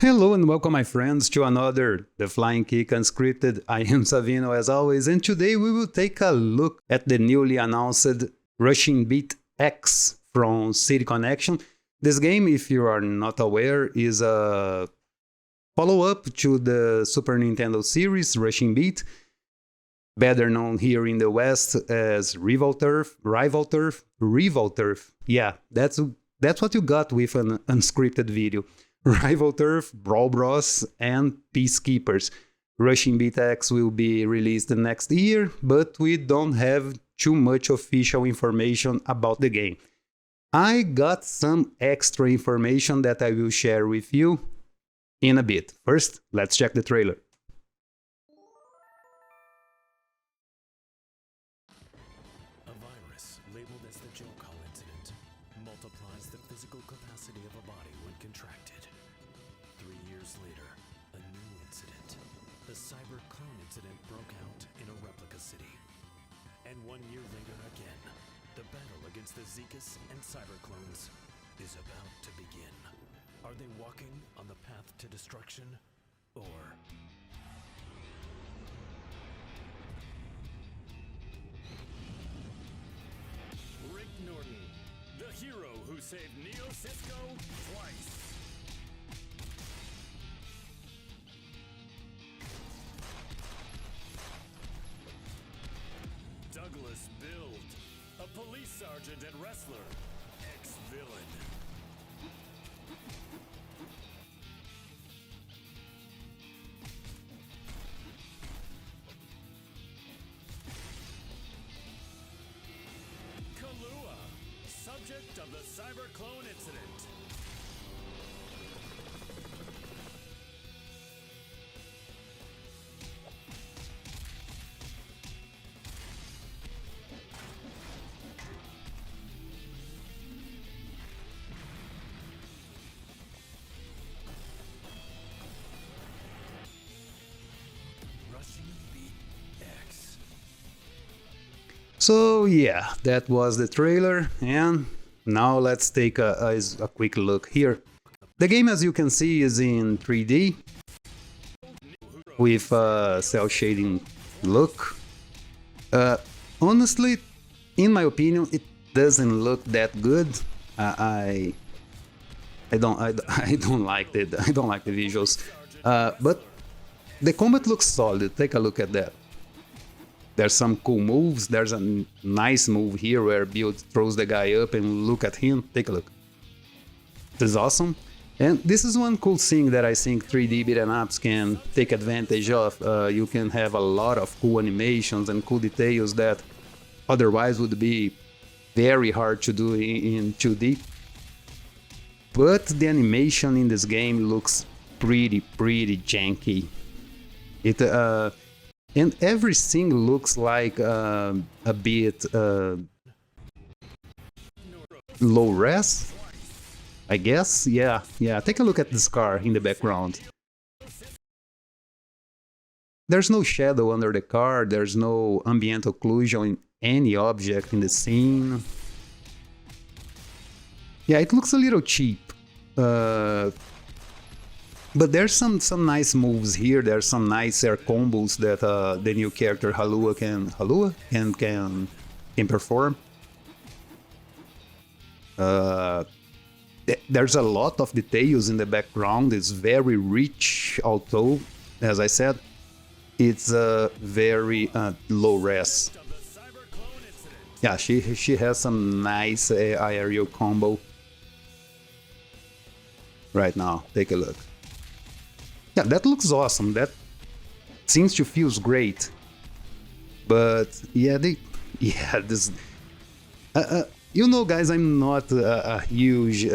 Hello and welcome, my friends, to another The Flying Kick Unscripted. I am Savino as always, and today we will take a look at the newly announced Rushing Beat X from City Connection. This game, if you are not aware, is a follow-up to the Super Nintendo series Rushing Beat, better known here in the West as Rival Turf. Yeah, that's what you got with an unscripted video. Rival Turf, Brawl Bros, and Peacekeepers. Rushing Beat X will be released next year, but we don't have too much official information about the game. I got some extra information that I will share with you in a bit. First, let's check the trailer. A virus labeled as the Jokal incident multiplies the physical capacity of a body when contracted. 3 years later, a new incident. The cyber clone incident broke out in a replica city. And 1 year later again, the battle against the Zekas and cyber clones is about to begin. Are they walking on the path to destruction? Or Rick Norton, the hero who saved Neo Cisco twice. Douglas Build, a police sergeant and wrestler, ex-villain. Kalua, subject of the cyber clone incident. Rushing Beat X. So yeah, that was the trailer, and now let's take a quick look here. The game, as you can see, is in 3D with a cel shading look. Honestly, in my opinion, it doesn't look that good. I don't like it. I don't like the visuals, but the combat looks solid. Take a look at that. There's some cool moves. There's a nice move here where Build throws the guy up and look at him. Take a look. This is awesome. And this is one cool thing that I think 3D beat 'em ups can take advantage of. You can have a lot of cool animations and cool details that otherwise would be very hard to do in 2D. But the animation in this game looks pretty janky. And everything looks like a bit low res, I guess. Yeah. Take a look at this car in the background. There's no shadow under the car. There's no ambient occlusion in any object in the scene. Yeah, it looks a little cheap. But there's some nice moves here. There's some nice air combos that the new character Halua can perform. There's a lot of details in the background. It's very rich, although, as I said, it's very low res. Yeah, she has some nice aerial combo. Right now, take a look. Yeah, that looks awesome. That seems to feels great. But yeah, this. You know, guys, I'm not a huge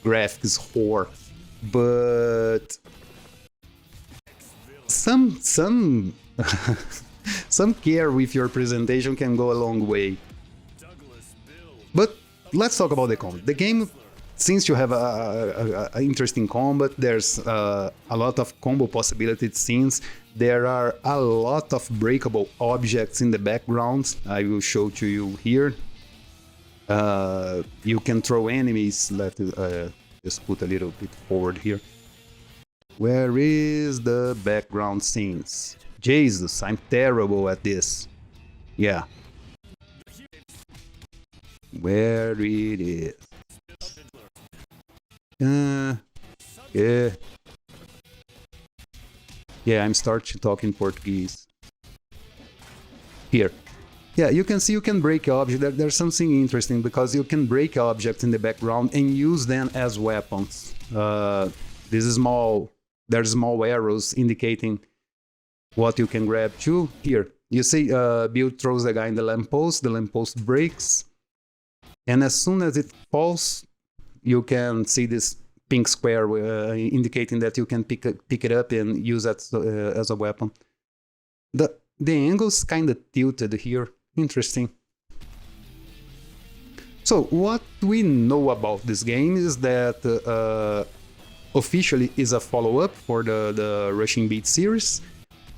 graphics whore, but some some care with your presentation can go a long way. But let's talk about the combat. The game seems to have a interesting combat. There's a lot of combo possibilities scenes. There are a lot of breakable objects in the background. I will show to you here. You can throw enemies. Let's just put a little bit forward here. Where is the background scenes? Jesus, I'm terrible at this. Yeah. Where it is. Yeah. Yeah, I'm starting talking Portuguese. Here. Yeah, you can see you can break objects. There's something interesting because you can break objects in the background and use them as weapons. There's small arrows indicating what you can grab too. Here, you see Bill throws the guy in the lamppost breaks, and as soon as it falls, you can see this pink square indicating that you can pick it up and use that as a weapon. The angle's kind of tilted here. Interesting. So what we know about this game is that officially is a follow-up for the Rushing Beat series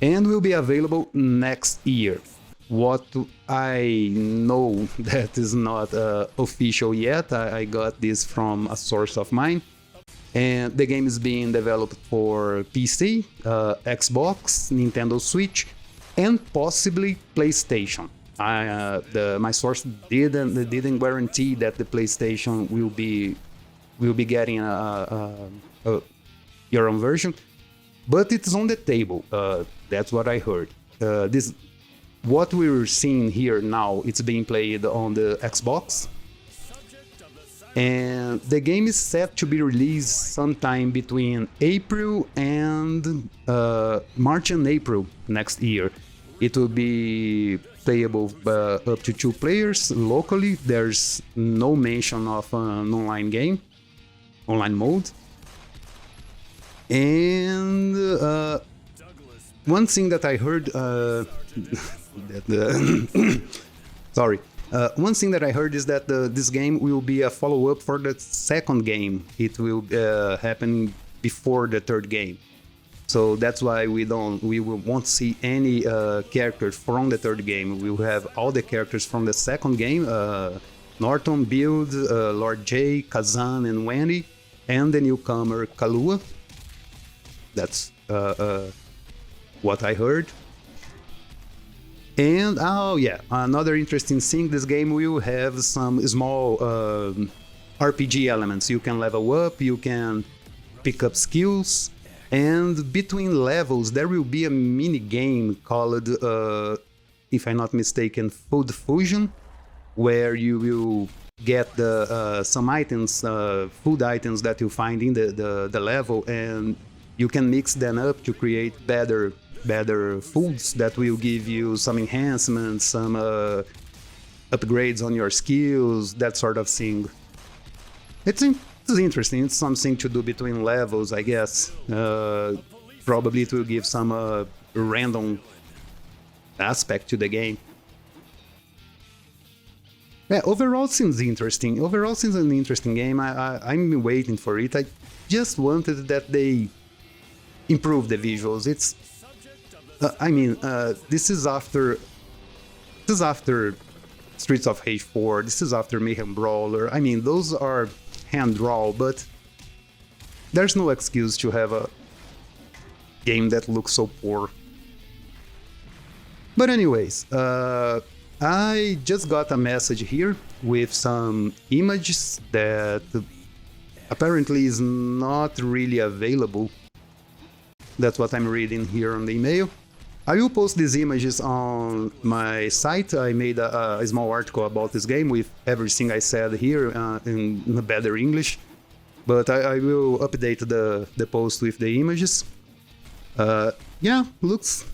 and will be available next year. What I know that is not official yet, I got this from a source of mine, and the game is being developed for PC, Xbox, Nintendo Switch, and possibly PlayStation. My source didn't guarantee that the PlayStation will be getting your own version, but it's on the table. That's what I heard. What we're seeing here now, it's being played on the Xbox, and the game is set to be released sometime between March and April next year. It will be playable up to 2 players locally. There's no mention of an online mode. And one thing that I heard, one thing that I heard is that this game will be a follow-up for the second game. It will happen before the third game. So that's why we won't see any characters from the third game. We will have all the characters from the second game: Norton, Build, Lord J, Kazan, and Wendy, and the newcomer Kalua. That's what I heard. And another interesting thing: this game will have some small RPG elements. You can level up, you can pick up skills. And between levels, there will be a mini game called, if I'm not mistaken, Food Fusion, where you will get some items, food items that you find in the level, and you can mix them up to create better foods that will give you some enhancements, some upgrades on your skills, that sort of thing. It's interesting. It's something to do between levels, I guess. Probably it will give some random aspect to the game. Yeah, overall it seems interesting. Overall it seems an interesting game. I'm waiting for it. I just wanted that they improve the visuals. It's this is after Streets of Rage 4. This is after Mayhem Brawler. I mean, those are hand draw, but there's no excuse to have a game that looks so poor. But anyways, I just got a message here with some images that apparently is not really available. That's what I'm reading here on the email. I will post these images on my site. I made a small article about this game with everything I said here in better English. But I will update the post with the images. Yeah, looks...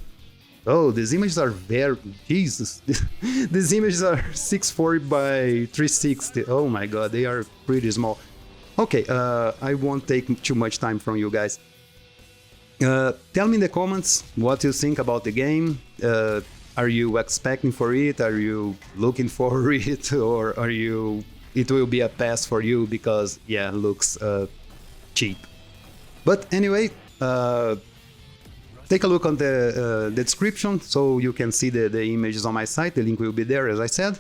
Oh, these images are very... Jesus. These images are 640 by 360. Oh my god, they are pretty small. Okay, I won't take too much time from you guys. Tell me in the comments what you think about the game. Are you expecting for it? Are you looking for it? Or it will be a pass for you because, yeah, it looks cheap. But anyway, take a look on the description so you can see the images on my site. The link will be there, as I said.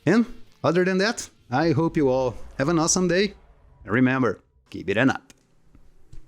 And other than that, I hope you all have an awesome day. And remember, keep it up.